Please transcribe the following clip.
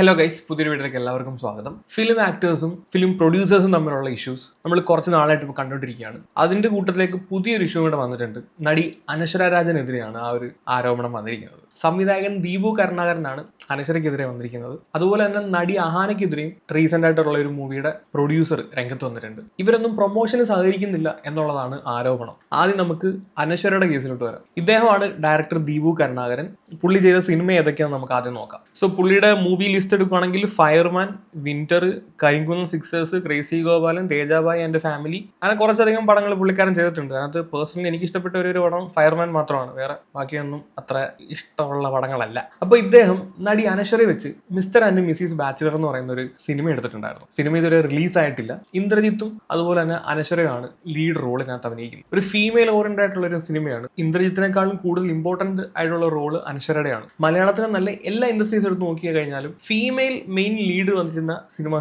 Hello guys, പുതിയൊരു വീഡിയോയിലേക്ക് എല്ലാവർക്കും സ്വാഗതം. ഫിലിം ആക്ടേഴ്സും ഫിലിം പ്രൊഡ്യൂസേഴ്സും തമ്മിലുള്ള ഇഷ്യൂസ് നമ്മൾ കുറച്ച് നാളായിട്ട് ഇപ്പോൾ കണ്ടുകൊണ്ടിരിക്കുകയാണ്. അതിന്റെ കൂട്ടത്തിലേക്ക് പുതിയൊരു ഇഷ്യൂ കൂടെ വന്നിട്ടുണ്ട്. നടി അനശ്വര രാജനെതിരെയാണ് ആ ഒരു ആരോപണം വന്നിരിക്കുന്നത്. സംവിധായകൻ ദീപു കരുണാകരനാണ് അനശ്വരയ്ക്കെതിരെ വന്നിരിക്കുന്നത്. അതുപോലെ തന്നെ നടി അഹാനയ്ക്കെതിരെയും റീസെന്റ് ആയിട്ടുള്ള ഒരു മൂവിയുടെ പ്രൊഡ്യൂസർ രംഗത്ത് വന്നിട്ടുണ്ട്. ഇവരൊന്നും പ്രൊമോഷന് സഹകരിക്കുന്നില്ല എന്നുള്ളതാണ് ആരോപണം. ആദ്യം നമുക്ക് അനശ്വരയുടെ കേസിലോട്ട് വരാം. ഇദ്ദേഹമാണ് ഡയറക്ടർ ദീപു കരുണാകരൻ. പുള്ളി ചെയ്ത സിനിമ ഏതൊക്കെയാണെന്ന് നമുക്ക് ആദ്യം നോക്കാം. സോ പുള്ളിയുടെ മൂവി ലിസ്റ്റ് എടുക്കുകയാണെങ്കിൽ Fireman, Winter, Karinkunnam Sixers, Crazy Gopalan, Thejabhai and Family, അങ്ങനെ കുറച്ചധികം പടങ്ങൾ പുള്ളിക്കാരൻ ചെയ്തിട്ടുണ്ട്. അതിനകത്ത് പേഴ്സണലി എനിക്ക് ഇഷ്ടപ്പെട്ട ഒരു പടം ഫയർമാൻ മാത്രമാണ്. വേറെ ബാക്കിയൊന്നും അത്ര ഇഷ്ടമുള്ള പടങ്ങളല്ല. അപ്പോൾ ഇദ്ദേഹം നടി അനശ്വരയെ വെച്ച് മിസ്റ്റർ ആൻഡ് മിസ്സിസ് ബാച്ചിലർ എന്ന് പറയുന്ന ഒരു സിനിമ എടുത്തിട്ടുണ്ടായിരുന്നു. സിനിമ ഇതുവരെ റിലീസ് ആയിട്ടില്ല. ഇന്ദ്രജിത്തും അതുപോലെ തന്നെ അനശ്വരയാണ് ലീഡ് റോൾ ഇതിനകത്ത് അഭിനയിക്കുന്നത്. ഒരു ഫീമെയിൽ ഓറിയന്റഡ് ആയിട്ടുള്ള ഒരു സിനിമയാണ്. ഇന്ദ്രജിത്തിനേക്കാളും കൂടുതൽ ഇമ്പോർട്ടന്റ് ആയിട്ടുള്ള റോള് അനശ്വരയുടെയാണ്. മലയാളത്തിലെ നല്ല എല്ലാ ഇൻഡസ്ട്രീസ് എടുത്ത് നോക്കിയാൽ കഴിഞ്ഞാലും ഫീമെയിൽ മെയിൻ ലീഡ് വന്നിരുന്ന സിനിമ